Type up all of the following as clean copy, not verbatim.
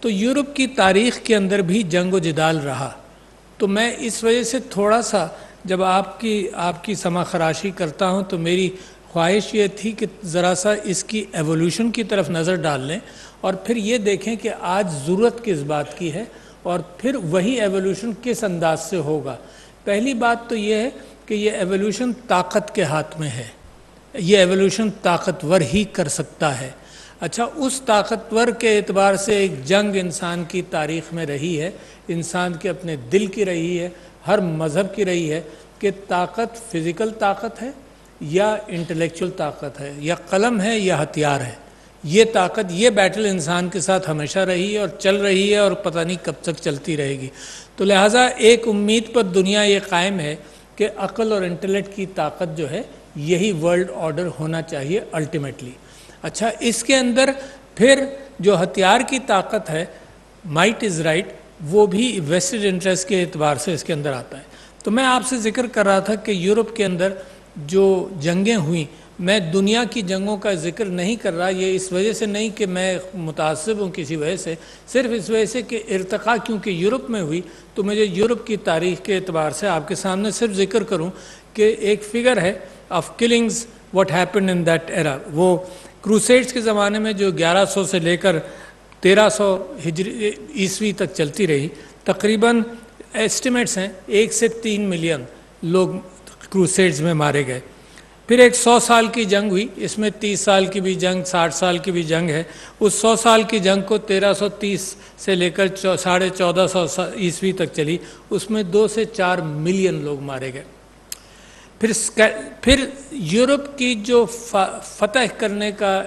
تو یورپ کی تاریخ کے اندر بھی جنگ و جدال رہا. تو میں اس وجہ سے تھوڑا سا جب آپ کی سمع خراشی کرتا ہوں تو میری خواہش یہ تھی کہ ذرا سا اس کی ایولیوشن کی طرف نظر ڈال لیں اور پھر یہ دیکھیں کہ آج ضرورت کس بات کی ہے اور پھر وہی ایولیوشن کس انداز سے ہوگا. پہلی بات تو یہ ہے کہ یہ ایولیوشن طاقت کے ہاتھ میں ہے. یہ ایولیوشن طاقتور ہی کر سکتا ہے. اچھا، اس طاقتور کے اعتبار سے ایک جنگ انسان کی تاریخ میں رہی ہے، انسان کے اپنے دل کی رہی ہے، ہر مذہب کی رہی ہے کہ طاقت فزیکل طاقت ہے یا انٹلیکچول طاقت ہے، یا قلم ہے یا ہتھیار ہے. یہ طاقت، یہ بیٹل انسان کے ساتھ ہمیشہ رہی ہے اور چل رہی ہے اور پتہ نہیں کب تک چلتی رہے گی. تو لہٰذا ایک امید پر دنیا یہ قائم ہے کہ عقل اور انٹلیکٹ کی طاقت جو ہے یہی ورلڈ آرڈر ہونا چاہیے الٹیمیٹلی. اچھا، اس کے اندر پھر جو ہتھیار کی طاقت ہے، مائٹ از رائٹ، وہ بھی ویسٹڈ انٹرسٹ کے اعتبار سے اس کے اندر آتا ہے. تو میں آپ سے ذکر کر رہا تھا کہ یورپ کے اندر جو جنگیں ہوئیں، میں دنیا کی جنگوں کا ذکر نہیں کر رہا. یہ اس وجہ سے نہیں کہ میں متعصب ہوں کسی وجہ سے، صرف اس وجہ سے کہ ارتقاء کیونکہ یورپ میں ہوئی تو مجھے یورپ کی تاریخ کے اعتبار سے آپ کے سامنے صرف ذکر کروں کہ ایک فگر ہے of killings what happened in that era. وہ کروسیڈز کے زمانے میں جو 1100 سے لے کر 1300 ہجری عیسوی تک چلتی رہی، تقریباً ایسٹیمیٹس ہیں 1 سے 3 ملین لوگ کروسیڈز میں مارے گئے. پھر ایک 100 سال کی جنگ ہوئی، اس میں 30 سال کی بھی جنگ، 60 سال کی بھی جنگ ہے. اس 100 سال کی جنگ کو 1330 سے لے کر 1450 عیسوی تک چلی، اس میں 2 سے 4 ملین لوگ مارے گئے. پھر یورپ کی جو فتح کرنے کا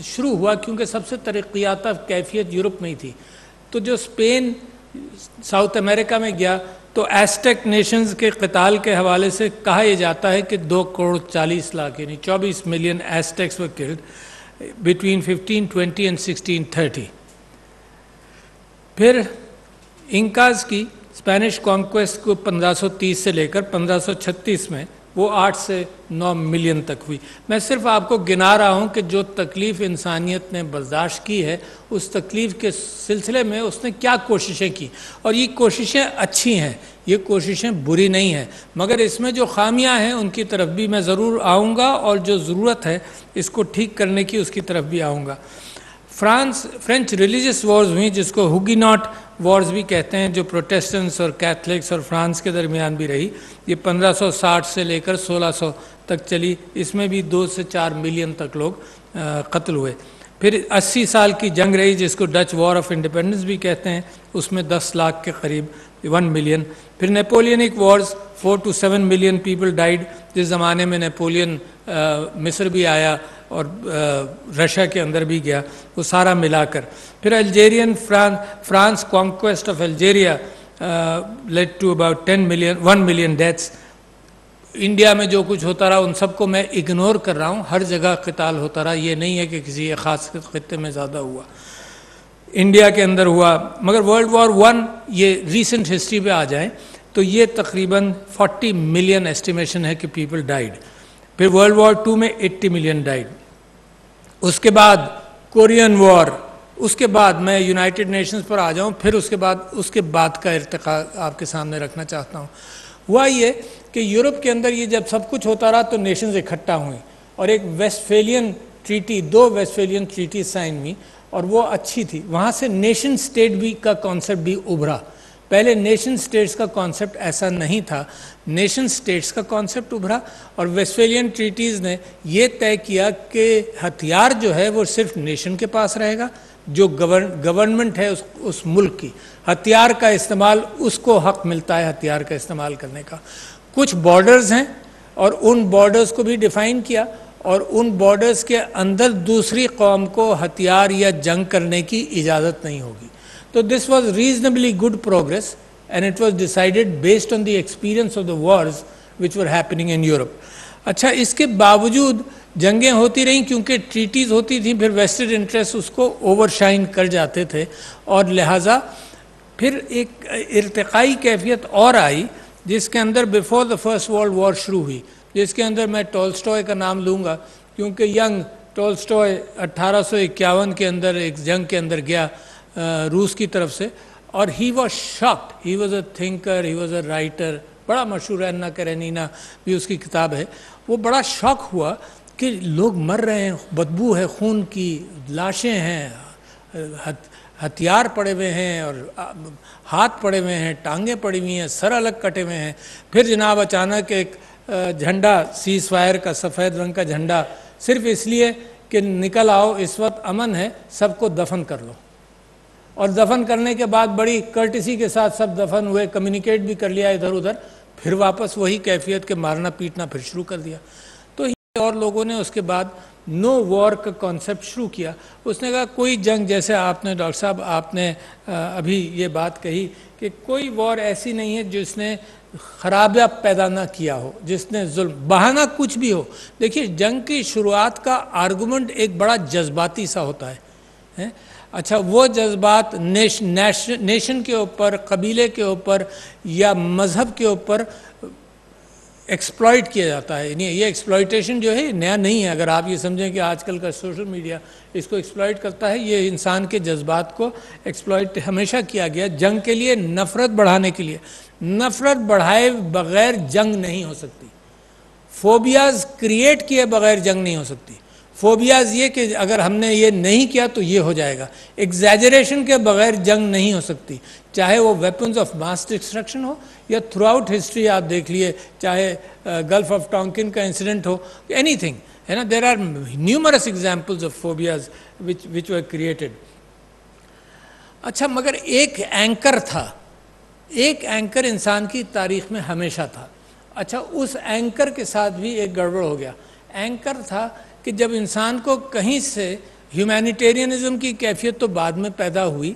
شروع ہوا، کیونکہ سب سے ترقیاتہ کیفیت یورپ میں ہی تھی، تو جو اسپین ساؤتھ امریکہ میں گیا تو ایسٹیک نیشنز کے قتال کے حوالے سے کہا یہ جاتا ہے کہ 2 کروڑ 40 لاکھ یعنی 24 million ایسٹیکس were killed between 1520 and 1630. پھر انکاز کی اسپینش کانکویسٹ کو 1530 سے لے کر 1536 میں وہ 8 سے 9 ملین تک ہوئی. میں صرف آپ کو گنا رہا ہوں کہ جو تکلیف انسانیت نے برداشت کی ہے، اس تکلیف کے سلسلے میں اس نے کیا کوششیں کی، اور یہ کوششیں اچھی ہیں، یہ کوششیں بری نہیں ہیں، مگر اس میں جو خامیاں ہیں ان کی طرف بھی میں ضرور آؤں گا، اور جو ضرورت ہے اس کو ٹھیک کرنے کی اس کی طرف بھی آؤں گا. فرینچ ریلیجس وارز ہوئیں جس کو ہوگیناٹ وارز بھی کہتے ہیں، جو پروٹیسٹنٹس اور کیتھلکس اور فرانس کے درمیان بھی رہی. یہ 1560 سے لے کر 1600 تک چلی، اس میں بھی 2 سے 4 ملین تک لوگ قتل ہوئے. پھر 80 سال کی جنگ رہی جس کو ڈچ وار آف انڈیپینڈنس بھی کہتے ہیں، اس میں 10 لاکھ کے قریب 1 ملین. پھر Napoleonic wars 4 to 7 million people died, جس زمانے میں نیپولین مصر بھی آیا اور رشیا کے اندر بھی گیا، وہ سارا ملا کر. پھر Algerian France conquest of Algeria led to about 1 million deaths. India میں جو کچھ ہوتا رہا ان سب کو میں اگنور کر رہا ہوں، ہر جگہ قتال ہوتا رہا، یہ نہیں ہے کہ کسی ایک خاص خطے میں زیادہ ہوا. انڈیا کے اندر ہوا، مگر ورلڈ وار 1 یہ ریسنٹ ہسٹری پہ آ جائیں تو یہ تقریباً 40 ملین ایسٹیمیشن ہے کہ پیپل ڈائیڈ. پھر ورلڈ وار 2 میں 80 ملین ڈائیڈ. اس کے بعد کورین وار، اس کے بعد میں یونائٹڈ نیشنز پر آ جاؤں، پھر اس کے بعد کا ارتقاء آپ کے سامنے رکھنا چاہتا ہوں. ہوا یہ کہ یورپ کے اندر یہ جب سب کچھ ہوتا رہا تو نیشنز اکٹھا ہوئیں اور ایک ویسٹفیلین ٹریٹی، 2 ویسٹفیلین ٹریٹی سائن ہوئی، اور وہ اچھی تھی. وہاں سے نیشن سٹیٹ بھی کا کانسیپٹ بھی ابھرا. پہلے نیشن سٹیٹس کا کانسیپٹ ایسا نہیں تھا، نیشن سٹیٹس کا کانسیپٹ ابھرا، اور ویسٹفیلین ٹریٹیز نے یہ طے کیا کہ ہتھیار جو ہے وہ صرف نیشن کے پاس رہے گا، جو گورنمنٹ ہے اس ملک کی، ہتھیار کا استعمال اس کو حق ملتا ہے ہتھیار کا استعمال کرنے کا. کچھ بارڈرز ہیں اور ان بارڈرز کو بھی ڈیفائن کیا، اور ان بارڈرز کے اندر دوسری قوم کو ہتھیار یا جنگ کرنے کی اجازت نہیں ہوگی. تو this was reasonably good progress and it was decided based on the experience of the wars which were happening in Europe. اچھا، اس کے باوجود جنگیں ہوتی رہیں کیونکہ ٹریٹیز ہوتی تھیں، پھر ویسٹڈ انٹرسٹ اس کو اوور شائن کر جاتے تھے، اور لہٰذا پھر ایک ارتقائی کیفیت اور آئی جس کے اندر before the first world war شروع ہوئی، جس کے اندر میں ٹولسٹوئے کا نام لوں گا کیونکہ ینگ ٹولسٹوئے 1851 کے اندر ایک جنگ کے اندر گیا روس کی طرف سے، اور he was shocked. He was a thinker, he was a writer, بڑا مشہور ہے، انا کرینینا بھی اس کی کتاب ہے. وہ بڑا شاک ہوا کہ لوگ مر رہے ہیں، بدبو ہے خون کی، لاشیں ہیں، ہتھیار پڑے ہوئے ہیں اور ہاتھ پڑے ہوئے ہیں، ٹانگیں پڑی ہوئی ہیں، سر الگ کٹے ہوئے ہیں. پھر جناب اچانک ایک جھنڈا، سیز فائر کا سفید رنگ کا جھنڈا، صرف اس لیے کہ نکل آؤ اس وقت امن ہے، سب کو دفن کر لو. اور دفن کرنے کے بعد بڑی کرٹسی کے ساتھ سب دفن ہوئے، کمیونیکیٹ بھی کر لیا ادھر ادھر. پھر واپس وہی کیفیت کے مارنا پیٹنا پھر شروع کر دیا. تو اور لوگوں نے اس کے بعد نو وار کا کانسیپٹ شروع کیا. اس نے کہا کوئی جنگ، جیسے آپ نے ڈاکٹر صاحب آپ نے ابھی یہ بات کہی کہ کوئی وار ایسی نہیں ہے جس نے خرابیہ پیدا نہ کیا ہو، جس نے ظلم، بہانہ کچھ بھی ہو. دیکھیے جنگ کی شروعات کا آرگومنٹ ایک بڑا جذباتی سا ہوتا ہے. اچھا، وہ جذبات نیشن کے اوپر، قبیلے کے اوپر یا مذہب کے اوپر ایکسپلائٹ کیا جاتا ہے. یہ ایکسپلائٹیشن جو ہے نیا نہیں ہے. اگر آپ یہ سمجھیں کہ آج کل کا سوشل میڈیا اس کو ایکسپلائٹ کرتا ہے، یہ انسان کے جذبات کو ایکسپلائٹ ہمیشہ کیا گیا جنگ کے لیے، نفرت بڑھانے کے لیے. نفرت بڑھائے بغیر جنگ نہیں ہو سکتی. فوبیاز کریٹ کیے بغیر جنگ نہیں ہو سکتی. فوبیاز یہ کہ اگر ہم نے یہ نہیں کیا تو یہ ہو جائے گا. ایگزیجریشن کے بغیر جنگ نہیں ہو سکتی، چاہے وہ ویپنز آف ماس ڈسٹرکشن ہو یا تھرو آؤٹ ہسٹری آپ دیکھ لیے، چاہے گلف آف ٹانکن کا انسیڈنٹ ہو، اینی تھنگ ہے نا. There are numerous examples of phobias which were created. اچھا، مگر ایک اینکر تھا، ایک اینکر انسان کی تاریخ میں ہمیشہ تھا. اچھا، اس اینکر کے ساتھ بھی ایک گڑبڑ ہو گیا. اینکر تھا کہ جب انسان کو کہیں سے ہیومینیٹیرینزم کی کیفیت تو بعد میں پیدا ہوئی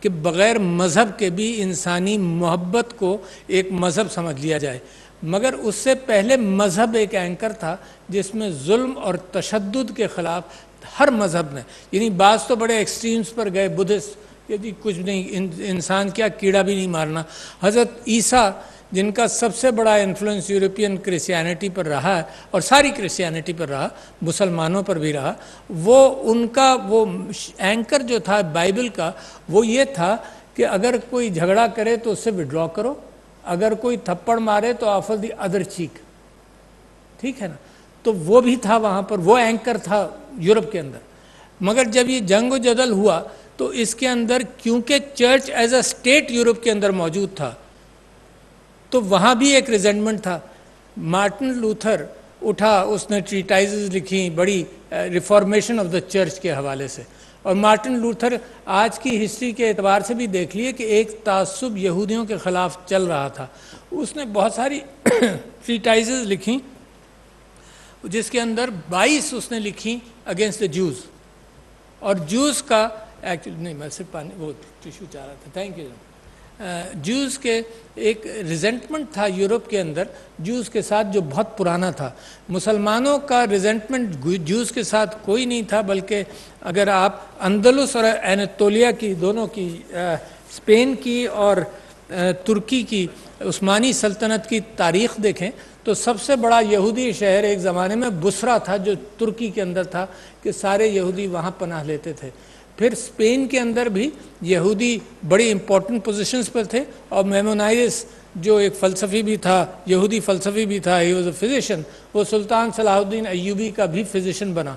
کہ بغیر مذہب کے بھی انسانی محبت کو ایک مذہب سمجھ لیا جائے، مگر اس سے پہلے مذہب ایک اینکر تھا جس میں ظلم اور تشدد کے خلاف ہر مذہب نے، یعنی بعض تو بڑے ایکسٹریمز پر گئے، بدھسٹ کہ جی کچھ نہیں، انسان کیا کیڑا بھی نہیں مارنا. حضرت عیسیٰ جن کا سب سے بڑا انفلوئنس یورپین کرسچینٹی پر رہا ہے اور ساری کرسچینٹی پر رہا، مسلمانوں پر بھی رہا، وہ ان کا وہ اینکر جو تھا بائبل کا وہ یہ تھا کہ اگر کوئی جھگڑا کرے تو اس سے وڈرا کرو، اگر کوئی تھپڑ مارے تو آفر دی ادر چیک. ٹھیک ہے نا. تو وہ بھی تھا وہاں پر، وہ اینکر تھا یورپ کے اندر. مگر جب یہ جنگ و جدل ہوا تو اس کے اندر کیونکہ church as a state Europe کے اندر موجود تھا تو وہاں بھی ایک ریزنٹمنٹ تھا. مارٹن لوتھر اٹھا، اس نے ٹریٹائزز لکھی بڑی ریفارمیشن آف دا چرچ کے حوالے سے. اور مارٹن لوتھر آج کی ہسٹری کے اعتبار سے بھی دیکھ لیے کہ ایک تعصب یہودیوں کے خلاف چل رہا تھا. اس نے بہت ساری ٹریٹائزز لکھیں جس کے اندر 22 اس نے لکھی اگینسٹ دا جوز. اور جوز کا ایکچولی نہیں، میں صرف پانی وہ ٹیشو چاہ رہا تھا، تھینک یو. جوز کے ایک ریزنٹمنٹ تھا یورپ کے اندر جوز کے ساتھ جو بہت پرانا تھا. مسلمانوں کا ریزنٹمنٹ جوز کے ساتھ کوئی نہیں تھا، بلکہ اگر آپ اندلس اور انیتولیا کی دونوں کی، اسپین کی اور ترکی کی عثمانی سلطنت کی تاریخ دیکھیں تو سب سے بڑا یہودی شہر ایک زمانے میں بصرہ تھا جو ترکی کے اندر تھا، کہ سارے یہودی وہاں پناہ لیتے تھے. پھر اسپین کے اندر بھی یہودی بڑی امپورٹنٹ پوزیشنز پر تھے، اور میمونائس جو ایک فلسفی بھی تھا، یہودی فلسفی بھی تھا، ہی واز اے فزیشین، وہ سلطان صلاح الدین ایوبی کا بھی فزیشین بنا.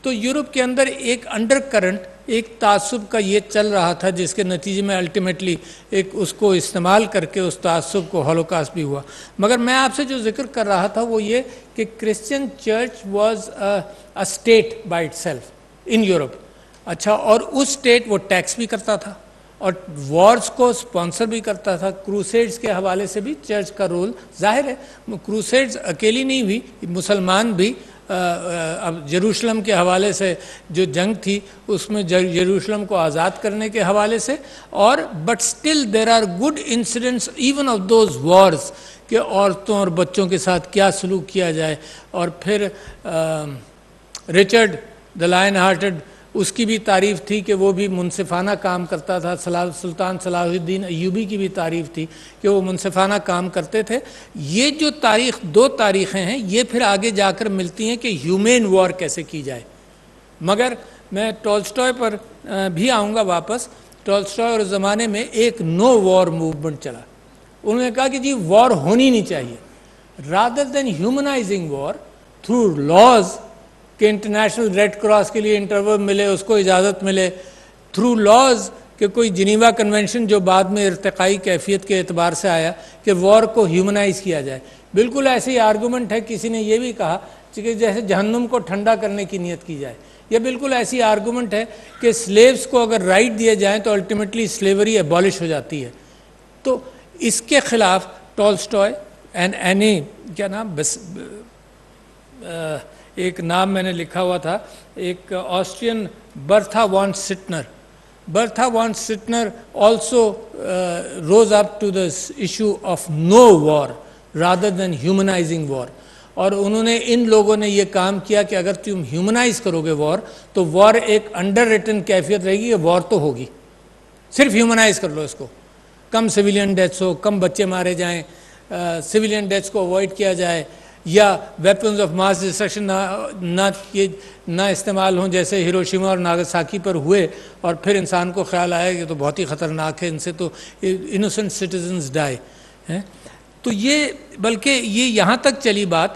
تو یورپ کے اندر ایک انڈر کرنٹ، ایک تعصب کا یہ چل رہا تھا جس کے نتیجے میں الٹیمیٹلی ایک اس کو استعمال کر کے اس تعصب کو ہولوکاسٹ بھی ہوا. مگر میں آپ سے جو ذکر کر رہا تھا وہ یہ کہ Christian church was a state by it self in Europe. اچھا، اور اس اسٹیٹ وہ ٹیکس بھی کرتا تھا اور وارز کو سپانسر بھی کرتا تھا. کروسیڈز کے حوالے سے بھی چرچ کا رول ظاہر ہے. کروسیڈز اکیلی نہیں ہوئی، مسلمان بھی اب یروشلم کے حوالے سے جو جنگ تھی اس میں یروشلم کو آزاد کرنے کے حوالے سے، اور but still there are good incidents even of those wars کہ عورتوں اور بچوں کے ساتھ کیا سلوک کیا جائے. اور پھر رچرڈ دا لائن ہارٹڈ، اس کی بھی تعریف تھی کہ وہ بھی منصفانہ کام کرتا تھا. سلطان صلاح الدین ایوبی کی بھی تعریف تھی کہ وہ منصفانہ کام کرتے تھے. یہ جو دو تاریخیں ہیں یہ پھر آگے جا کر ملتی ہیں کہ ہیومین وار کیسے کی جائے. مگر میں ٹولسٹائے پر بھی آؤں گا واپس. ٹالسٹائے اور اس زمانے میں ایک نو وار موومنٹ چلا. انہوں نے کہا کہ جی وار ہونی نہیں چاہیے. رادر دین ہیومنائزنگ وار تھرو لاز کہ انٹرنیشنل ریڈ کراس کے لیے انٹرول ملے, اس کو اجازت ملے, تھرو لاز کہ کوئی جنیوا کنونشن جو بعد میں ارتقائی کیفیت کے اعتبار سے آیا کہ وار کو ہیومنائز کیا جائے. بالکل ایسے ہی آرگومنٹ ہے, کسی نے یہ بھی کہا کہ جیسے جہنم کو ٹھنڈا کرنے کی نیت کی جائے. یہ بالکل ایسی آرگومنٹ ہے کہ سلیوز کو اگر رائٹ دیے جائیں تو الٹیمیٹلی سلیوری ایبالش ہو جاتی ہے. تو اس کے خلاف ٹالسٹائے اینڈ اینی کیا نام ایک نام میں نے لکھا ہوا تھا, ایک Austrian برتھا one stunner. Bertha von Suttner also rose up to the issue of no war rather than humanizing war. اور انہوں نے ان لوگوں نے یہ کام کیا کہ اگر تم ہیومنائز کرو گے وار تو وار ایک انڈر ریٹن کیفیت رہے گی, یہ وار تو ہوگی, صرف ہیومنائز کر لو اس کو, کم سویلین ڈیتھس ہو, کم بچے مارے جائیں, سویلین ڈیتھس کو اوائڈ کیا جائے, یا ویپنز آف ماس ڈسٹرکشن نہ استعمال ہوں جیسے ہیروشیما اور ناگاساکی پر ہوئے, اور پھر انسان کو خیال آیا کہ تو بہت ہی خطرناک ہے, ان سے تو انوسنٹ سٹیزنز ڈائے. تو یہ بلکہ یہ یہاں تک چلی بات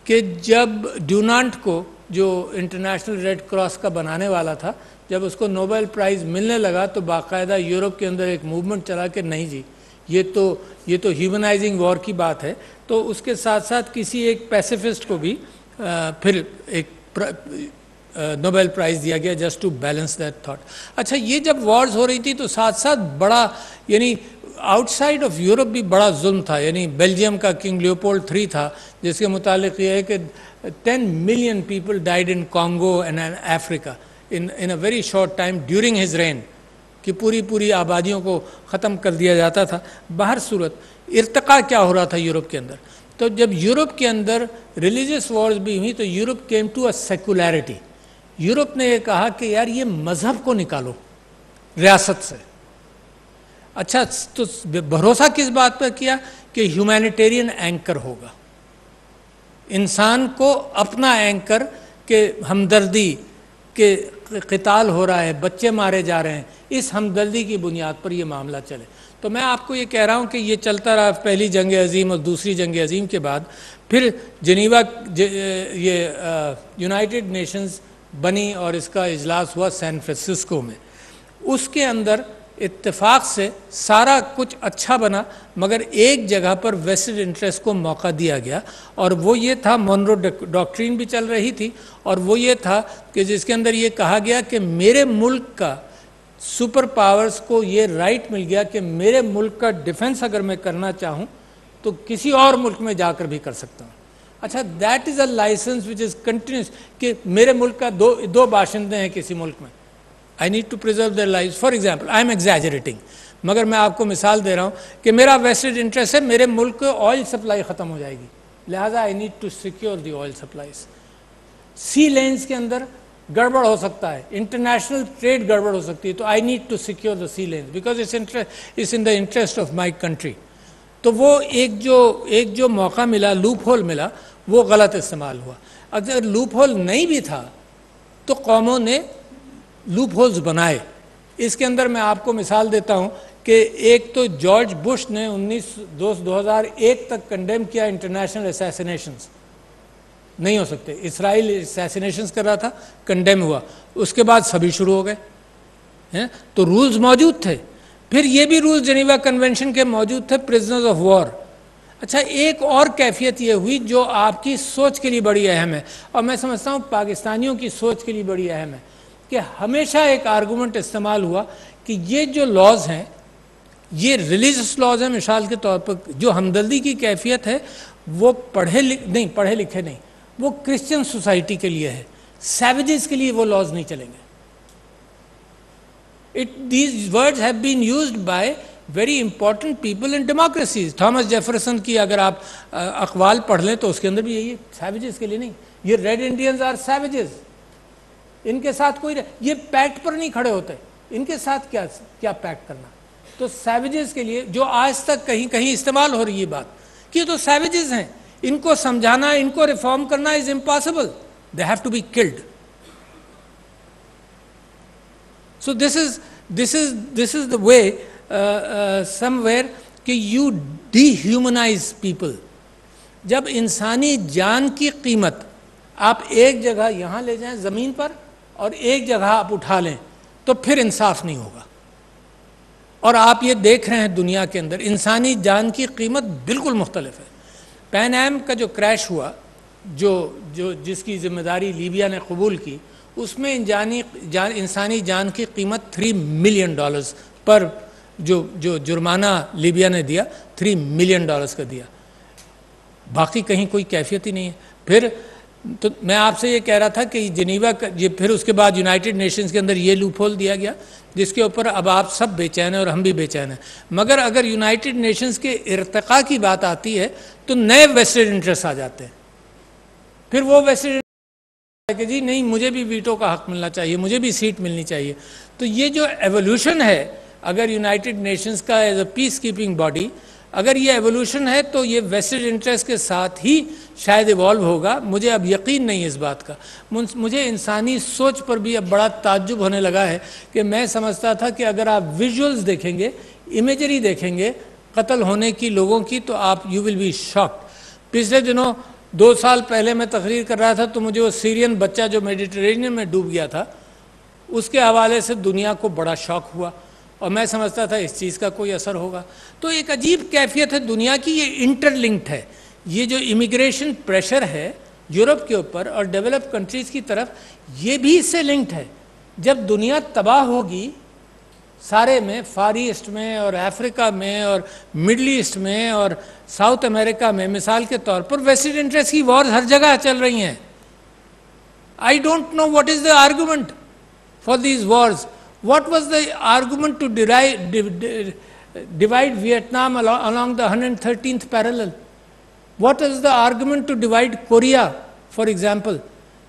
کہ جب ڈونانٹ کو جو انٹرنیشنل ریڈ کراس کا بنانے والا تھا, جب اس کو نوبل پرائز ملنے لگا تو باقاعدہ یورپ کے اندر ایک موومنٹ چلا کہ نہیں جی یہ تو ہیومنائزنگ وار کی بات ہے. تو اس کے ساتھ ساتھ کسی ایک پیسیفسٹ کو بھی پھر ایک نوبل پرائز دیا گیا just to balance that thought. اچھا, یہ جب وارز ہو رہی تھی تو ساتھ ساتھ بڑا یعنی آؤٹ سائڈ آف یورپ بھی بڑا ظلم تھا. یعنی بیلجیم کا کنگ لیوپولڈ 3 تھا جس کے متعلق یہ ہے کہ 10 million people died in Congo and Africa in a very short time during his reign, کہ پوری آبادیوں کو ختم کر دیا جاتا تھا. باہر صورت ارتقاء کیا ہو رہا تھا یورپ کے اندر, تو جب یورپ کے اندر ریلیجیس وارز بھی ہوئی تو Europe came to a secularity. Europe نے یہ کہا کہ یار یہ مذہب کو نکالو ریاست سے. اچھا, تو بھروسہ کس بات پر کیا کہ ہیومینیٹیرین اینکر ہوگا, انسان کو اپنا اینکر کہ ہمدردی کہ قتال ہو رہا ہے, بچے مارے جا رہے ہیں, اس ہمدردی کی بنیاد پر یہ معاملہ چلے. تو میں آپ کو یہ کہہ رہا ہوں کہ یہ چلتا رہا پہلی جنگ عظیم اور دوسری جنگ عظیم کے بعد. پھر جنیوا یہ یونائٹڈ نیشنز بنی اور اس کا اجلاس ہوا سین فرانسسکو میں. اس کے اندر اتفاق سے سارا کچھ اچھا بنا, مگر ایک جگہ پر ویسٹڈ انٹرسٹ کو موقع دیا گیا, اور وہ یہ تھا مونرو ڈاکٹرین بھی چل رہی تھی, اور وہ یہ تھا کہ جس کے اندر یہ کہا گیا کہ میرے ملک کا سپر پاورز کو یہ رائٹ مل گیا کہ میرے ملک کا ڈیفنس اگر میں کرنا چاہوں تو کسی اور ملک میں جا کر بھی کر سکتا ہوں. اچھا, that is a licence which is continuous کہ میرے ملک کا دو باشندے ہیں کسی ملک میں, I need to preserve their lives. For example, I am exaggerating, مگر میں آپ کو مثال دے رہا ہوں کہ میرا ویسٹڈ انٹرسٹ ہے میرے ملک کو آئل سپلائی ختم ہو جائے گی, لہٰذا I need to secure the oil supplies. Sea lanes کے اندر گڑبڑ ہو سکتا ہے, انٹرنیشنل ٹریڈ گڑبڑ ہو سکتی ہے, تو I need to secure the sea lanes because it's in the interest of my country. تو وہ ایک جو موقع ملا, لوپ ہول ملا, وہ غلط استعمال ہوا. اگر لوپ ہول نہیں بھی تھا تو قوموں نے لوپ ہولز بنائے. اس کے اندر میں آپ کو مثال دیتا ہوں کہ ایک تو جارج بش نے 2001 تک کنڈیم کیا انٹرنیشنل اسیسینیشنز, نہیں ہو سکتے. اسرائیل اسیسینیشنز کر رہا تھا, کنڈیم ہوا, اس کے بعد سبھی شروع ہو گئے. تو رولز موجود تھے. پھر یہ بھی رولز جنیوا کنونشن کے موجود تھے, پرزنرز آف وار. اچھا, ایک اور کیفیت یہ ہوئی جو آپ کی سوچ کے لیے بڑی اہم ہے, اور میں سمجھتا ہوں پاکستانیوں کی سوچ کے لیے بڑی اہم ہے, کہ ہمیشہ ایک آرگومنٹ استعمال ہوا کہ یہ جو لاز ہیں یہ ریلیجس لاز ہیں. مثال کے طور پر جو ہمدردی کی کیفیت ہے وہ پڑھے لکھے نہیں, وہ کرسچن سوسائٹی کے لیے ہے, سیویجز کے لیے وہ لاز نہیں چلیں گے. These words have been used by very important people in democracies. Thomas Jefferson کی اگر آپ اقوال پڑھ لیں تو اس کے اندر بھی یہی ہے, سیویجز کے لیے نہیں. یہ ریڈ انڈینز آر سیویجز, ان کے ساتھ کوئی یہ پیکٹ پر نہیں کھڑے ہوتے, ان کے ساتھ کیا پیکٹ کرنا. تو سیویجز کے لیے جو آج تک کہیں استعمال ہو رہی ہے بات کہ تو سیویجز ہیں, ان کو سمجھانا, ان کو ریفارم کرنا is impossible, they have to be killed. So this this is the way somewhere کہ یو ڈی ہیومنائز پیپل. جب انسانی جان کی قیمت آپ ایک جگہ یہاں لے جائیں زمین پر اور ایک جگہ آپ اٹھا لیں تو پھر انصاف نہیں ہوگا. اور آپ یہ دیکھ رہے ہیں دنیا کے اندر انسانی جان کی قیمت بالکل مختلف ہے. پین ایم کا جو کریش ہوا جس کی ذمہ داری لیبیا نے قبول کی, اس میں انسانی جان کی قیمت $3 ملین پر جو جرمانہ لیبیا نے دیا $3 ملین کا دیا. باقی کہیں کوئی کیفیت ہی نہیں ہے. پھر تو میں آپ سے یہ کہہ رہا تھا کہ جنیوا پھر اس کے بعد یونائٹڈ نیشنز کے اندر یہ لوپ ہول دیا گیا جس کے اوپر اب آپ سب بے چین ہیں اور ہم بھی بے چین ہیں. مگر اگر یونائٹڈ نیشنز کے ارتقاء کی بات آتی ہے تو نئے ویسٹڈ انٹرسٹ آ جاتے ہیں. پھر وہ ویسٹڈ کہ جی نہیں مجھے بھی ویٹو کا حق ملنا چاہیے, مجھے بھی سیٹ ملنی چاہیے. تو یہ جو ایولیوشن ہے اگر یونائٹڈ نیشنز کا as a piece keeping body اگر یہ ایولیوشن ہے تو یہ ویسٹڈ انٹرسٹ کے ساتھ ہی شاید ایوالو ہوگا. مجھے اب یقین نہیں اس بات کا. مجھے انسانی سوچ پر بھی اب بڑا تعجب ہونے لگا ہے کہ میں سمجھتا تھا کہ اگر آپ ویژولز دیکھیں گے, امیجری دیکھیں گے قتل ہونے کی لوگوں کی تو آپ یو ول بی شاکڈ. پچھلے دنوں 2 سال پہلے میں تقریر کر رہا تھا تو مجھے وہ سیرین بچہ جو میڈیٹرینین میں ڈوب گیا تھا اس کے حوالے سے دنیا کو بڑا شوق ہوا اور میں سمجھتا تھا اس چیز کا کوئی اثر ہوگا. تو ایک عجیب کیفیت ہے دنیا کی, یہ انٹر لنکڈ ہے. یہ جو امیگریشن پریشر ہے یورپ کے اوپر اور ڈیولپ کنٹریز کی طرف یہ بھی اس سے لنکڈ ہے. جب دنیا تباہ ہوگی سارے میں, فار ایسٹ میں اور افریقہ میں اور مڈل ایسٹ میں اور ساؤتھ امریکہ میں, مثال کے طور پر ویسٹڈ انٹرسٹ کی وارز ہر جگہ چل رہی ہیں. I don't know what is the argument for these wars. What was the argument to divide Vietnam along the 113th parallel? What is the argument to divide Korea, for example?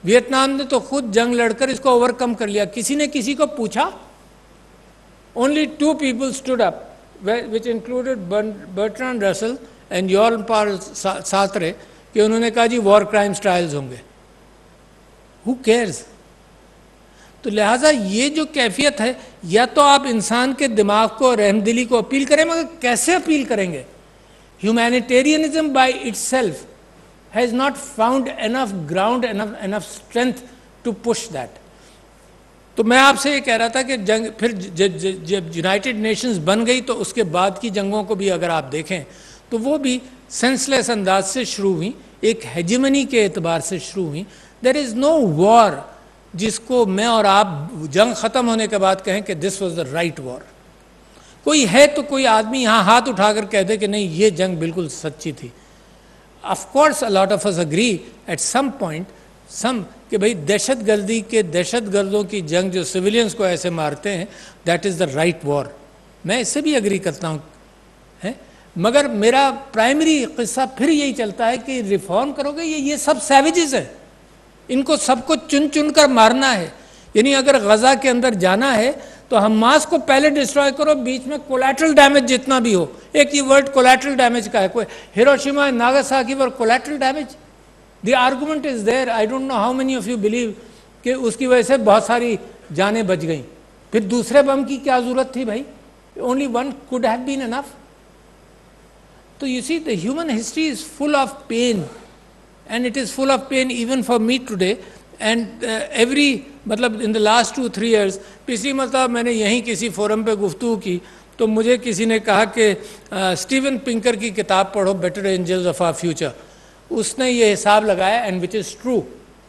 Vietnam نے تو خود جنگ لڑ کر اس کو overcome کر لیا. کسی نے کسی کو پوچھا؟ Only 2 people stood up, which included Bertrand Russell and Jean Paul Sartre, کہ انہوں نے کہا جی وار کرائمز ٹرائلز ہوں گے. Who cares? تو لہٰذا یہ جو کیفیت ہے یا تو آپ انسان کے دماغ کو رحم دلی کو اپیل کریں, مگر کیسے اپیل کریں گے؟ Humanitarianism by itself has not found enough ground enough strength to push that. تو میں آپ سے یہ کہہ رہا تھا کہ جنگ پھر جب یونائٹڈ نیشنز بن گئی تو اس کے بعد کی جنگوں کو بھی اگر آپ دیکھیں تو وہ بھی سینس لیس انداز سے شروع ہوئیں, ایک ہیجمنی کے اعتبار سے شروع ہوئیں. دیر از نو وار جس کو میں اور آپ جنگ ختم ہونے کے بعد کہیں کہ دس واز دا رائٹ وار. کوئی ہے تو کوئی آدمی یہاں ہاتھ اٹھا کر کہہ دے کہ نہیں یہ جنگ بالکل سچی تھی. Of course a lot of us agree at some point کہ بھئی دہشت گردی کے دہشت گردوں کی جنگ جو سویلینز کو ایسے مارتے ہیں دیٹ از دا رائٹ وار. میں اس سے بھی اگری کرتا ہوں, مگر میرا پرائمری قصہ پھر یہی چلتا ہے کہ ریفارم کرو گے یہ سب سیویجز ہیں, ان کو سب کو چن چن کر مارنا ہے. یعنی اگر غزہ کے اندر جانا ہے تو حماس کو پہلے ڈسٹرائے کرو, بیچ میں کولیٹرل ڈیمیج جتنا بھی ہو. ایک یہ ورڈ کولیٹرل ڈیمیج کا ہے, کوئی ہیروشیما ناگاساکی پر collateral damage, the argument is there. I don't know how many of you believe کہ اس کی وجہ سے بہت ساری جانیں بچ گئیں. پھر دوسرے بم کی کیا ضرورت تھی بھائی؟ Only one could have been enough. تو you see the human history is full of pain and it is full of pain even for me today. And مطلب in the last 2-3 years, پچھلی مرتبہ میں نے یہیں کسی فورم پہ گفتگو کی تو مجھے کسی نے کہا کہ اسٹیون پنکر کی کتاب پڑھو better angels of our future. اس نے یہ حساب لگایا اینڈ وچ از ٹرو.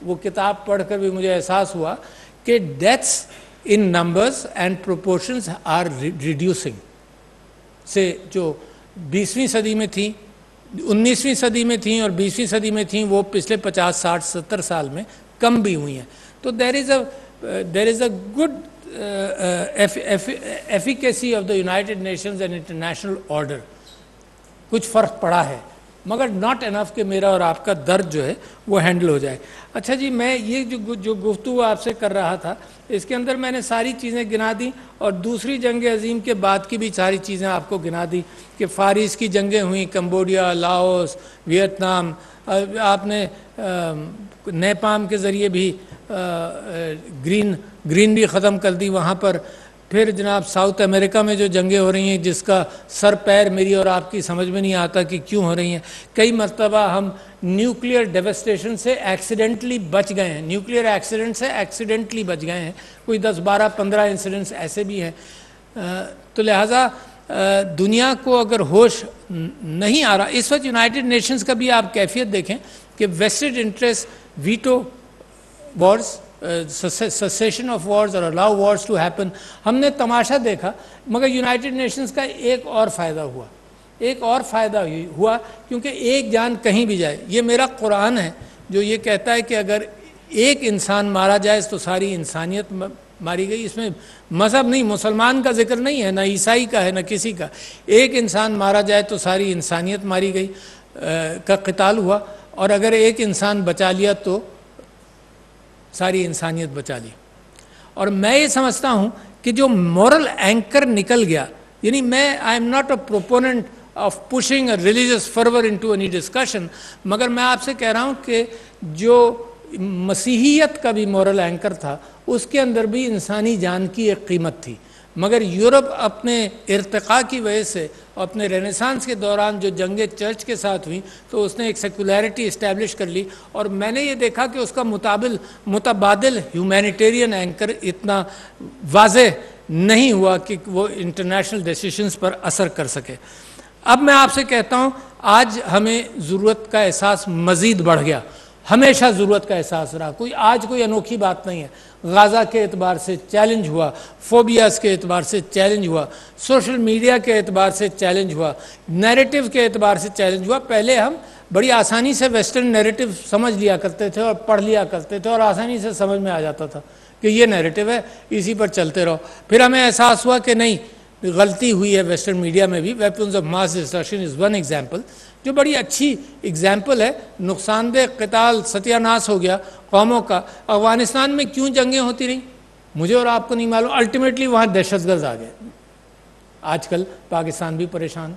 وہ کتاب پڑھ کر بھی مجھے احساس ہوا کہ deaths in numbers and proportions are reducing. سے جو 20ویں صدی میں تھیں, 19ویں صدی میں تھیں اور 20ویں صدی میں تھیں, وہ پچھلے 50 60 70 سال میں کم بھی ہوئی ہیں. تو there is a good efficacy of the United Nations and international order. کچھ فرق پڑا ہے مگر ناٹ انف کہ میرا اور آپ کا درد جو ہے وہ ہینڈل ہو جائے. اچھا جی, میں یہ جو گفتگو آپ سے کر رہا تھا اس کے اندر میں نے ساری چیزیں گنا دیں اور دوسری جنگ عظیم کے بعد کی بھی ساری چیزیں آپ کو گنا دی کہ فار ایسٹ کی جنگیں ہوئیں, کمبوڈیا, لاؤس, ویتنام, آپ نے نیپام کے ذریعے بھی گرین بھی ختم کر دی وہاں پر. پھر جناب ساؤتھ امریکہ میں جو جنگیں ہو رہی ہیں جس کا سر پیر میری اور آپ کی سمجھ میں نہیں آتا کہ کیوں ہو رہی ہیں. کئی مرتبہ ہم نیوکلیئر ڈیوسٹیشن سے ایکسیڈنٹلی بچ گئے ہیں, نیوکلیئر ایکسیڈنٹ سے ایکسیڈنٹلی بچ گئے ہیں, کوئی 10 12 15 انسیڈنٹس ایسے بھی ہیں. تو لہٰذا دنیا کو اگر ہوش نہیں آ رہا, اس وقت یونائٹڈ نیشنز کا بھی آپ کیفیت دیکھیں کہ vested interest veto wars, secession of wars اور الاؤ وارز ٹو ہیپن. ہم نے تماشا دیکھا, مگر یونائٹڈ نیشنز کا ایک اور فائدہ ہوا, کیونکہ ایک جان کہیں بھی جائے. یہ میرا قرآن ہے جو یہ کہتا ہے کہ اگر ایک انسان مارا جائے تو ساری انسانیت ماری گئی. اس میں مذہب نہیں, مسلمان کا ذکر نہیں ہے, نہ عیسائی کا ہے, نہ کسی کا. ایک انسان مارا جائے تو ساری انسانیت ماری گئی کا قتال ہوا, اور اگر ایک انسان بچا لیا تو ساری انسانیت بچا لی. اور میں یہ سمجھتا ہوں کہ جو مورل اینکر نکل گیا, یعنی میں I am not a proponent of pushing a religious fervour into any discussion, مگر میں آپ سے کہہ رہا ہوں کہ جو مسیحیت کا بھی مورل اینکر تھا اس کے اندر بھی انسانی جان کی ایک قیمت تھی. مگر یورپ اپنے ارتقاء کی وجہ سے, اپنے رینیسانس کے دوران جو جنگیں چرچ کے ساتھ ہوئیں تو اس نے ایک سیکولیرٹی اسٹیبلش کر لی, اور میں نے یہ دیکھا کہ اس کا متبادل ہیومینیٹیرین اینکر اتنا واضح نہیں ہوا کہ وہ انٹرنیشنل ڈیسیشنز پر اثر کر سکے. اب میں آپ سے کہتا ہوں آج ہمیں ضرورت کا احساس مزید بڑھ گیا, ہمیشہ ضرورت کا احساس رہا, آج کوئی انوکھی بات نہیں ہے. غازہ کے اعتبار سے چیلنج ہوا, فوبیاز کے اعتبار سے چیلنج ہوا, سوشل میڈیا کے اعتبار سے چیلنج ہوا, نیریٹو کے اعتبار سے چیلنج ہوا. پہلے ہم بڑی آسانی سے ویسٹرن نیریٹو سمجھ لیا کرتے تھے اور پڑھ لیا کرتے تھے, اور آسانی سے سمجھ میں آ جاتا تھا کہ یہ نیریٹو ہے, اسی پر چلتے رہو. پھر ہمیں احساس ہوا کہ نہیں, غلطی ہوئی ہے ویسٹرن میڈیا میں بھی. Weapons of mass destruction is one example, جو بڑی اچھی ایگزامپل ہے. نقصان دہ قتال ستیہ ناش ہو گیا قوموں کا. افغانستان میں کیوں جنگیں ہوتی رہیں مجھے اور آپ کو نہیں معلوم. الٹیمیٹلی وہاں دہشت گرد آ گئے. آج کل پاکستان بھی پریشان,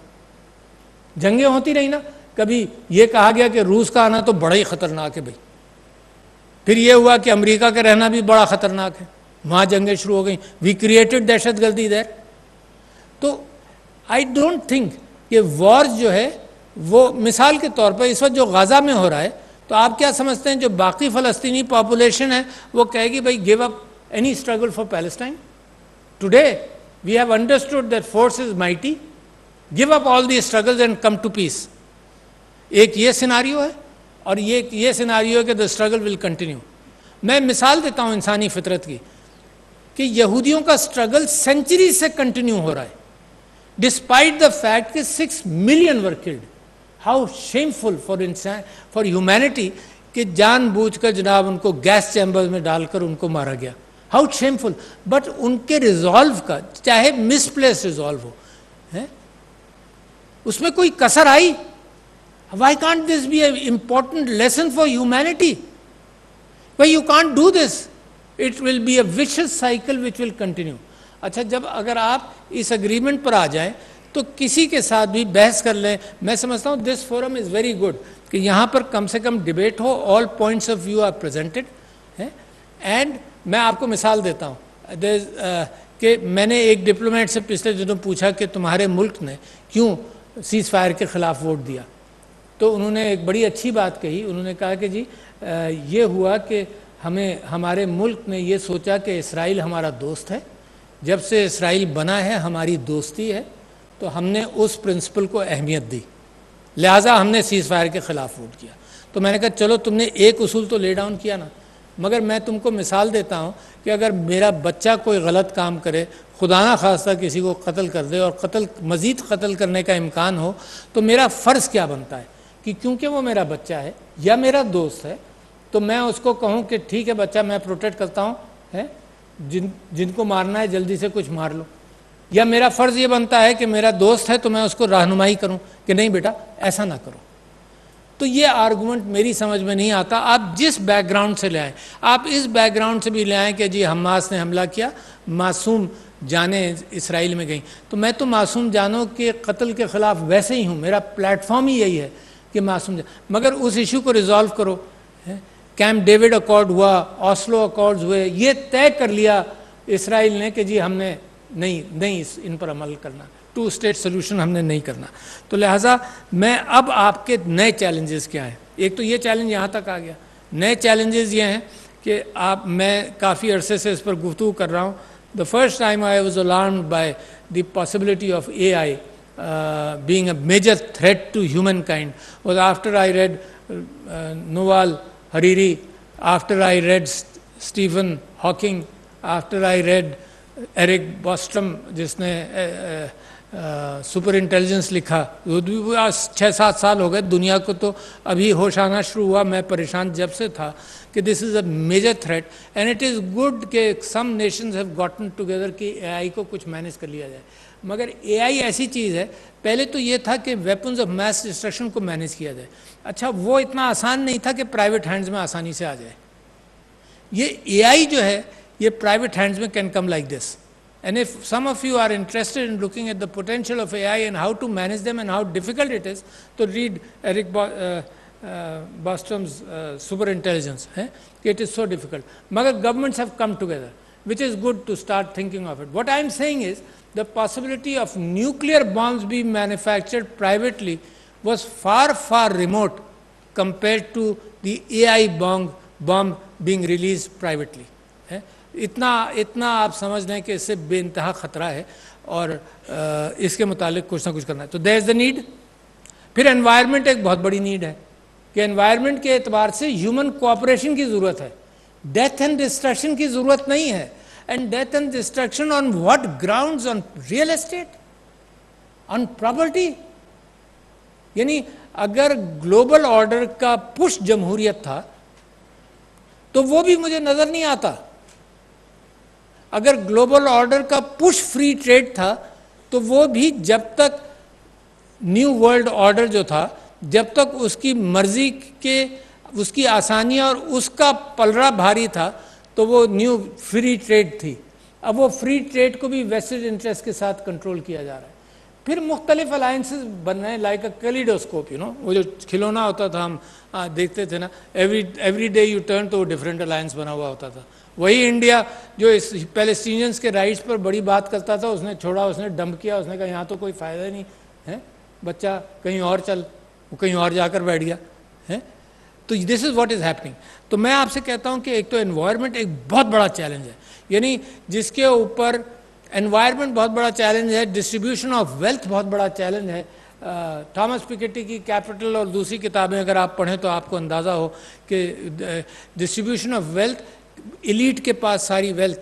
جنگیں ہوتی رہی نا. کبھی یہ کہا گیا کہ روس کا آنا تو بڑا ہی خطرناک ہے بھائی, پھر یہ ہوا کہ امریکہ کا رہنا بھی بڑا خطرناک ہے, وہاں جنگیں شروع ہو گئیں. وی کریٹڈ دہشت گردی دیر. تو آئی ڈونٹ تھنک کہ وار جو ہے وہ, مثال کے طور پر اس وقت جو غزہ میں ہو رہا ہے, تو آپ کیا سمجھتے ہیں جو باقی فلسطینی پاپولیشن ہے وہ کہے گی بھائی give up any struggle for Palestine. Today we have understood that force is mighty, give up all the struggles and come to peace. ایک یہ سیناریو ہے, اور یہ سیناریو ہے کہ دا اسٹرگل ول کنٹینیو. میں مثال دیتا ہوں انسانی فطرت کی, کہ یہودیوں کا اسٹرگل سینچری سے کنٹینیو ہو رہا ہے ڈسپائٹ دا فیکٹ کہ 6 million were killed. How shameful for humanity کہ جان بوجھ کر جناب ان کو گیس چیمبر میں ڈال کر ان کو مارا گیا. How shameful. بٹ ان کے ریزالو کا, چاہے مس پلیس ریزالو ہو, اس میں کوئی کسر آئی. Why can't this be a important lesson for humanity. Why you can't do this. It will be a vicious cycle which will continue. اچھا, جب اگر آپ اس اگریمنٹ پر آ جائیں تو کسی کے ساتھ بھی بحث کر لیں. میں سمجھتا ہوں this forum is very good کہ یہاں پر کم سے کم ڈیبیٹ ہو, all points of view are presented. And میں آپ کو مثال دیتا ہوں کہ میں نے ایک ڈپلومیٹ سے پچھلے دنوں پوچھا کہ تمہارے ملک نے کیوں سیز فائر کے خلاف ووٹ دیا. تو انہوں نے ایک بڑی اچھی بات کہی. انہوں نے کہا کہ جی یہ ہوا کہ ہمارے ملک نے یہ سوچا کہ اسرائیل ہمارا دوست ہے, جب سے اسرائیل بنا ہے ہماری دوستی ہے, تو ہم نے اس پرنسپل کو اہمیت دی, لہٰذا ہم نے سیز فائر کے خلاف ووٹ کیا. تو میں نے کہا چلو تم نے ایک اصول تو لے ڈاؤن کیا نا, مگر میں تم کو مثال دیتا ہوں کہ اگر میرا بچہ کوئی غلط کام کرے, خدا نہ خواستہ کسی کو قتل کر دے, اور مزید قتل کرنے کا امکان ہو, تو میرا فرض کیا بنتا ہے کہ کیونکہ وہ میرا بچہ ہے یا میرا دوست ہے, تو میں اس کو کہوں کہ ٹھیک ہے بچہ, میں پروٹیکٹ کرتا ہوں, جن کو مارنا ہے جلدی سے کچھ مار لو. یا میرا فرض یہ بنتا ہے کہ میرا دوست ہے تو میں اس کو رہنمائی کروں کہ نہیں بیٹا ایسا نہ کرو. تو یہ آرگومنٹ میری سمجھ میں نہیں آتا. آپ جس بیک گراؤنڈ سے لے آئیں, آپ اس بیک گراؤنڈ سے بھی لے آئیں کہ جی حماس نے حملہ کیا, معصوم جانیں اسرائیل میں گئیں, تو میں تو معصوم جانوں کے قتل کے خلاف ویسے ہی ہوں. میرا پلیٹ فارم ہی یہی ہے کہ معصوم مگر اس ایشو کو ریزالو کرو. کیمپ ڈیوڈ اکارڈ ہوا, آسلو اکارڈز ہوئے, یہ طے کر لیا اسرائیل نے کہ جی ہم نے نہیں ان پر عمل کرنا، 2 اسٹیٹ سولوشن ہم نے نہیں کرنا. تو لہٰذا میں اب آپ کے نئے چیلنجز کیا ہیں. ایک تو یہ چیلنج یہاں تک آ گیا. نئے چیلنجز یہ ہیں کہ میں کافی عرصے سے اس پر گفتگو کر رہا ہوں. The first time I was alarmed by the possibility of AI being a major threat to humankind was after I read Yuval Harari, after I read Stephen Hawking, after I read Eric Bostrom جس نے super intelligence لکھا. 6-7 سال ہو گئے دنیا کو تو ابھی ہوش آنا شروع ہوا. میں پریشان جب سے تھا کہ this is a major threat and it is good کہ some nations have gotten together کہ اے آئی کو کچھ مینیج کر لیا جائے. مگر اے آئی ایسی چیز ہے، پہلے تو یہ تھا کہ ویپنز آف میس ڈسٹرکشن کو مینیج کیا جائے. اچھا وہ اتنا آسان نہیں تھا کہ پرائیویٹ ہینڈز میں آسانی سے آ جائے. یہ اے آئی جو ہے یہ پرائیویٹ ہینڈز میں can come like this. And if some of you are interested in looking at the potential of AI and how to manage them and how difficult it is, to read Eric Bostrom's Super Intelligence. It is so difficult. But governments have come together, which is good to start thinking of it. What I am saying is the possibility of nuclear bombs being manufactured privately was far, far remote compared to the AI bomb being released privately. اتنا آپ سمجھ لیں کہ اس سے بے انتہا خطرہ ہے اور اس کے متعلق کچھ نہ کچھ کرنا ہے. تو دیر از دا نیڈ. پھر انوائرمنٹ ایک بہت بڑی نیڈ ہے کہ انوائرمنٹ کے اعتبار سے ہیومن کوآپریشن کی ضرورت ہے. ڈیتھ اینڈ ڈسٹرکشن کی ضرورت نہیں ہے. And death and destruction on what grounds? On real estate, on property. یعنی اگر گلوبل آرڈر کا پش جمہوریت تھا تو وہ بھی مجھے نظر نہیں آتا. اگر گلوبل آرڈر کا پش فری ٹریڈ تھا تو وہ بھی جب تک نیو ورلڈ آرڈر جو تھا، جب تک اس کی مرضی کے اس کی آسانیاں اور اس کا پلڑا بھاری تھا تو وہ نیو فری ٹریڈ تھی. اب وہ فری ٹریڈ کو بھی ویسٹڈ انٹرسٹ کے ساتھ کنٹرول کیا جا رہا ہے. پھر مختلف الائنسز بن رہے ہیں لائک اے کیلیڈوسکوپ. وہ جو کھلونا ہوتا تھا ہم دیکھتے تھے نا، ایوری ڈے یو ٹرن تو وہ ڈفرینٹ الائنس بنا ہوا ہوتا تھا. وہی انڈیا جو اس پیلسٹینینس کے رائٹس پر بڑی بات کرتا تھا، اس نے چھوڑا، اس نے ڈمپ کیا، اس نے کہا یہاں تو کوئی فائدہ نہیں ہے، بچہ کہیں اور چل، وہ کہیں اور جا کر بیٹھ گیا. تو this is what is happening. تو میں آپ سے کہتا ہوں کہ ایک تو انوائرمنٹ ایک بہت بڑا چیلنج ہے، یعنی جس کے اوپر انوائرمنٹ بہت بڑا چیلنج ہے، ڈسٹریبیوشن آف ویلتھ بہت بڑا چیلنج ہے. تھامس پیکیٹی کی کیپٹل اور دوسری کتابیں اگر آپ پڑھیں تو آپ کو اندازہ ہو کہ ڈسٹریبیوشن آف ویلتھ، ایلیٹ کے پاس ساری ویلتھ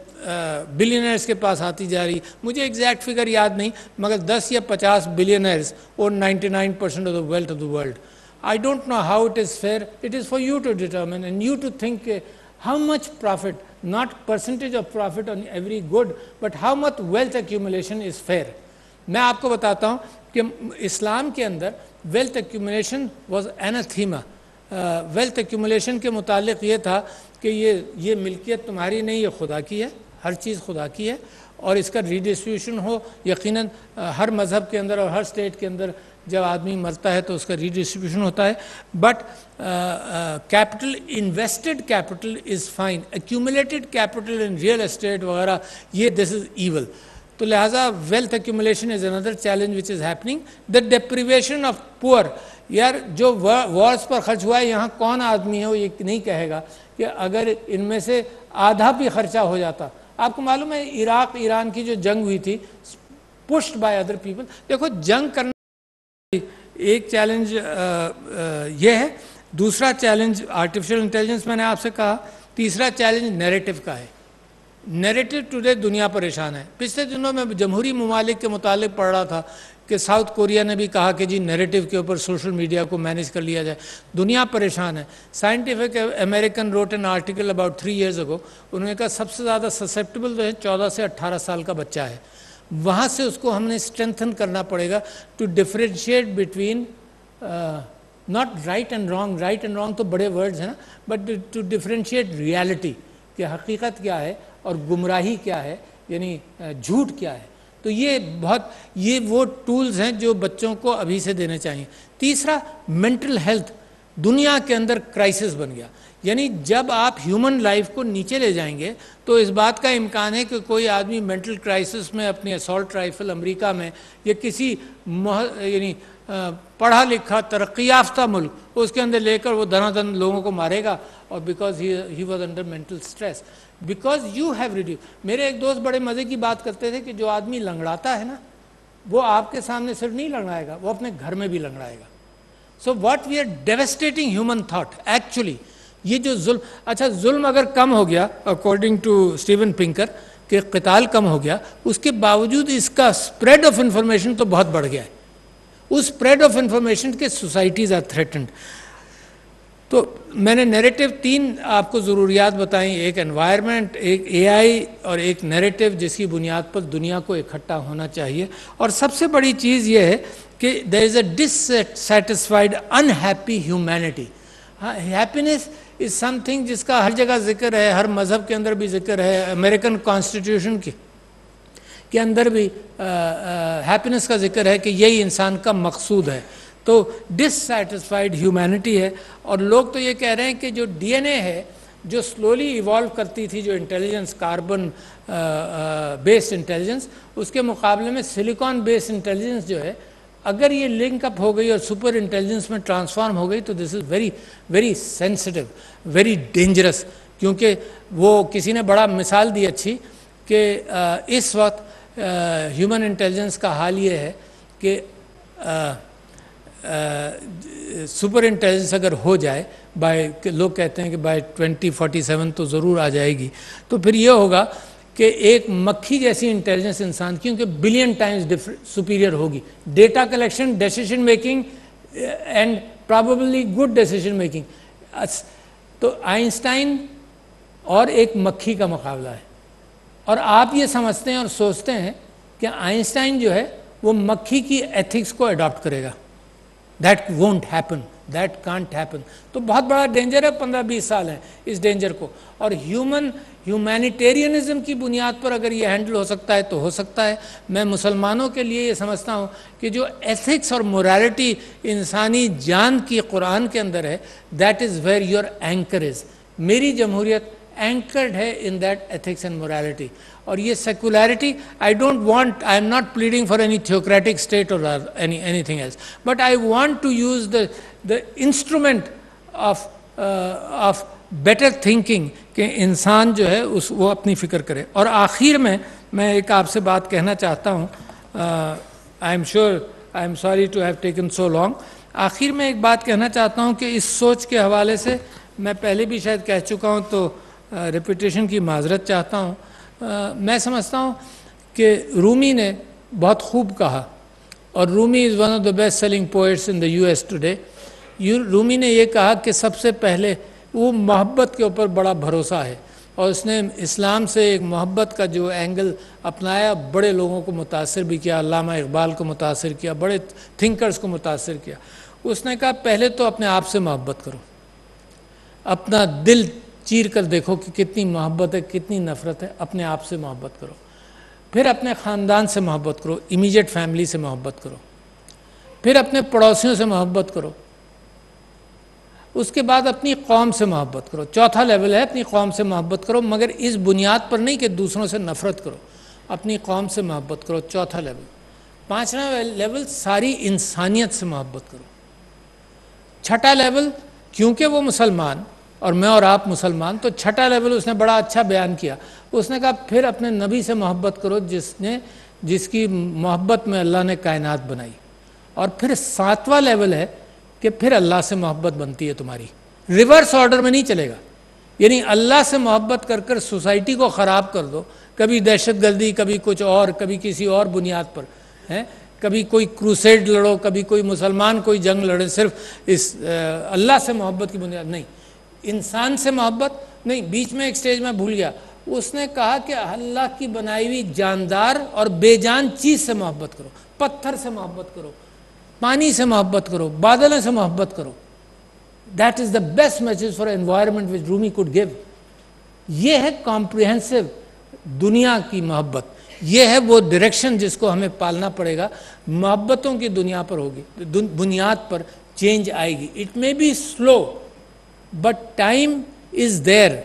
بلینئرز کے پاس آتی جا رہی. مجھے ایگزیکٹ فگر یاد نہیں مگر 10 یا 50 بلینئرز اور 99% of the wealth of the world. I don't know how it is fair. It is for you to determine and you to think how much profit, not percentage of profit on every good, but how much wealth accumulation is fair. میں آپ کو بتاتا ہوں کہ اسلام کے اندر wealth accumulation was anathema. Wealth accumulation کے متعلق یہ تھا کہ یہ ملکیت تمہاری نہیں، یہ خدا کی ہے، ہر چیز خدا کی ہے اور اس کا ریڈسٹریبیوشن ہو. یقیناً ہر مذہب کے اندر اور ہر اسٹیٹ کے اندر جب آدمی مرتا ہے تو اس کا ریڈسٹریبیوشن ہوتا ہے. But capital, invested capital is fine, accumulated capital in real estate وغیرہ یہ دس از ایول. تو لہٰذا wealth accumulation is under challenge which is happening. The deprivation of poor. یار جو وارس پر خرچ ہوا ہے، یہاں کون آدمی ہے وہ یہ نہیں کہے گا کہ اگر ان میں سے آدھا بھی خرچہ ہو جاتا. آپ کو معلوم ہے عراق ایران کی جو جنگ ہوئی تھی پشڈ بائی ادر پیپل. دیکھو جنگ کرنا ایک چیلنج یہ ہے. دوسرا چیلنج آرٹیفیشل انٹیلیجنس میں نے آپ سے کہا. تیسرا چیلنج نیریٹو کا ہے. نیریٹو ٹوڈے دنیا پریشان ہے. پچھلے دنوں میں جمہوری ممالک کے متعلق پڑھ رہا تھا کہ ساؤتھ کوریا نے بھی کہا کہ جی نیریٹو کے اوپر سوشل میڈیا کو مینیج کر لیا جائے. دنیا پریشان ہے. Scientific American wrote an article about 3 years ago. انہوں نے کہا سب سے زیادہ سسیپٹیبل جو ہے 14 سے 18 سال کا بچہ ہے. وہاں سے اس کو ہم نے اسٹرینتھن کرنا پڑے گا to differentiate between not right and wrong. Right and wrong تو بڑے ورڈز ہیں نا، بٹ ٹو ڈفرینشیٹ ریالٹی کہ حقیقت کیا ہے اور گمراہی کیا ہے، یعنی جھوٹ کیا ہے. تو یہ وہ ٹولز ہیں جو بچوں کو ابھی سے دینے چاہیے. تیسرا، مینٹل ہیلتھ. دنیا کے اندر کرائسس بن گیا. یعنی جب آپ ہیومن لائف کو نیچے لے جائیں گے تو اس بات کا امکان ہے کہ کوئی آدمی مینٹل کرائسس میں اپنی اسالٹ رائفل امریکہ میں یا کسی یعنی پڑھا لکھا ترقی یافتہ ملک اس کے اندر لے کر وہ دھنا دھن لوگوں کو مارے گا، اور because he was under mental stress, because you have reduce. میرے ایک دوست بڑے مزے کی بات کرتے تھے کہ جو آدمی لنگڑاتا ہے نا وہ آپ کے سامنے صرف نہیں لنگڑائے گا، وہ اپنے گھر میں بھی لنگڑائے گا. So what we are devastating human thought actually. یہ جو ظلم، اچھا ظلم اگر کم ہو گیا اکارڈنگ ٹو اسٹیون پنکر کہ قتال کم ہو گیا، اس کے باوجود اس کا اسپریڈ آف انفارمیشن تو بہت بڑھ گیا ہے. اس اسپریڈ آف انفارمیشن کے سوسائٹیز آر تھریٹنڈ. تو میں نے نیریٹو 3 آپ کو ضروریات بتائیں، ایک انوائرمنٹ، ایک اے آئی اور ایک نیریٹو جس کی بنیاد پر دنیا کو اکٹھا ہونا چاہیے. اور سب سے بڑی چیز یہ ہے کہ there is a dissatisfied unhappy humanity. Happiness is something جس کا ہر جگہ ذکر ہے، ہر مذہب کے اندر بھی ذکر ہے، امریکن کانسٹیٹیوشن کے اندر بھی ہیپینس کا ذکر ہے کہ یہی انسان کا مقصود ہے. تو ڈسسیٹسفائیڈ ہیومینٹی ہے. اور لوگ تو یہ کہہ رہے ہیں کہ جو ڈی این اے ہے جو سلولی ایوالو کرتی تھی، جو انٹیلیجنس کاربن بیسڈ انٹیلیجنس، اس کے مقابلے میں سلیکان بیسڈ انٹیلیجنس جو ہے اگر یہ لنک اپ ہو گئی اور سپر انٹیلیجنس میں ٹرانسفارم ہو گئی تو this is very very sensitive, very dangerous. کیونکہ وہ کسی نے بڑا مثال دی اچھی کہ اس وقت ہیومن انٹیلیجنس کا حال یہ ہے کہ سپر انٹیلیجنس اگر ہو جائے لوگ کہتے ہیں کہ بائی 2047 تو ضرور آ جائے گی، تو پھر یہ ہوگا کہ ایک مکھی جیسی انٹیلیجنس انسان کی کیونکہ بلین ٹائمز سپیریئر ہوگی. Data collection, decision making and probably good decision making. تو آئنسٹائن اور ایک مکھی کا مقابلہ ہے، اور آپ یہ سمجھتے ہیں اور سوچتے ہیں کہ آئنسٹائن جو ہے وہ مکھی کی ایتھکس کو اڈاپٹ کرے گا. That won't happen, that can't happen. تو بہت بڑا ڈینجر ہے. 15-20 سال ہیں اس ڈینجر کو. اور ہیومینیٹیرینزم کی بنیاد پر اگر یہ ہینڈل ہو سکتا ہے تو ہو سکتا ہے. میں مسلمانوں کے لیے یہ سمجھتا ہوں کہ جو ایتھکس اور مورالٹی انسانی جان کی قرآن کے اندر ہے، that is where your anchor is. میری جمہوریت اینکرڈ ہے in that ethics and morality. اور یہ secularity, I don't want, I am not pleading for any theocratic state اور anything else, but I want to use the instrument of better thinking کہ انسان جو ہے وہ اپنی فکر کرے. اور آخر میں ایک آپ سے بات کہنا چاہتا ہوں. I am sorry to have taken so long. آخر میں ایک بات کہنا چاہتا ہوں کہ اس سوچ کے حوالے سے میں پہلے بھی شاید کہہ چکا ہوں تو ریپیٹیشن کی معذرت چاہتا ہوں. میں سمجھتا ہوں کہ رومی نے بہت خوب کہا، اور Rumi is one of the best selling poets in the US today. Rumi نے یہ کہا کہ سب سے پہلے وہ محبت کے اوپر بڑا بھروسہ ہے، اور اس نے اسلام سے ایک محبت کا جو اینگل اپنایا بڑے لوگوں کو متاثر بھی کیا. علامہ اقبال کو متاثر کیا، بڑے تھنکرز کو متاثر کیا. اس نے کہا پہلے تو اپنے آپ سے محبت کرو، اپنا دل چیر کر دیکھو کہ کتنی محبت ہے، کتنی نفرت ہے. اپنے آپ سے محبت کرو. پھر اپنے خاندان سے محبت کرو، امیجیٹ فیملی سے محبت کرو. پھر اپنے پڑوسیوں سے محبت کرو. اس کے بعد اپنی قوم سے محبت کرو. چوتھا لیول ہے اپنی قوم سے محبت کرو، مگر اس بنیاد پر نہیں کہ دوسروں سے نفرت کرو. اپنی قوم سے محبت کرو، چوتھا لیول. پانچواں لیول ساری انسانیت سے محبت کرو. چھٹا لیول کیونکہ وہ مسلمان اور میں اور آپ مسلمان، تو چھٹا لیول اس نے بڑا اچھا بیان کیا. اس نے کہا پھر اپنے نبی سے محبت کرو جس کی محبت میں اللہ نے کائنات بنائی. اور پھر ساتواں لیول ہے کہ پھر اللہ سے محبت بنتی ہے تمہاری. ریورس آرڈر میں نہیں چلے گا. یعنی اللہ سے محبت کر کر سوسائٹی کو خراب کر دو، کبھی دہشت گردی، کبھی کچھ اور، کبھی کسی اور بنیاد پر ہے، کبھی کوئی کروسیڈ لڑو، کبھی کوئی مسلمان کوئی جنگ لڑے، صرف اس اللہ سے محبت کی بنیاد نہیں. انسان سے محبت نہیں. بیچ میں ایک سٹیج میں بھول گیا، اس نے کہا کہ اللہ کی بنائی ہوئی جاندار اور بے جان چیز سے محبت کرو. پتھر سے محبت کرو، پانی سے محبت کرو، بادلوں سے محبت کرو. That is the best message for environment which Rumi could give. یہ ہے کمپریہنسو دنیا کی محبت. یہ ہے وہ ڈائریکشن جس کو ہمیں پالنا پڑے گا. محبتوں کی دنیا پر ہوگی، بنیاد پر چینج آئے گی. It may be slow but time is there.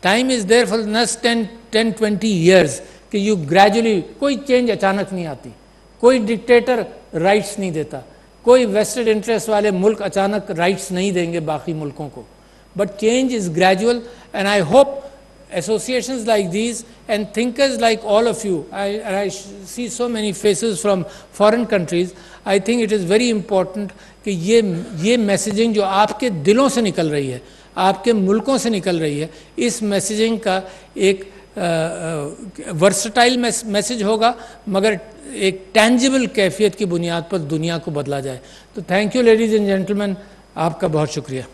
Time is there for the next 10-20 years کہ you gradually, کوئی چینج اچانک نہیں آتی, کوئی ڈکٹیٹر رائٹس نہیں دیتا, کوئی ویسٹڈ انٹرسٹ والے ملک اچانک رائٹس نہیں دیں گے باقی ملکوں کو. But change is gradual, and I hope associations like these and thinkers like all of you, I see so many faces from foreign countries, I think it is very important کہ یہ messaging جو آپ کے دلوں سے نکل رہی ہے, آپ کے ملکوں سے نکل رہی ہے, اس میسیجنگ کا ایک ورسٹائل میسیج ہوگا, مگر ایک ٹینجیبل کیفیت کی بنیاد پر دنیا کو بدلا جائے. تو thank you ladies and gentleman, آپ کا بہت شکریہ.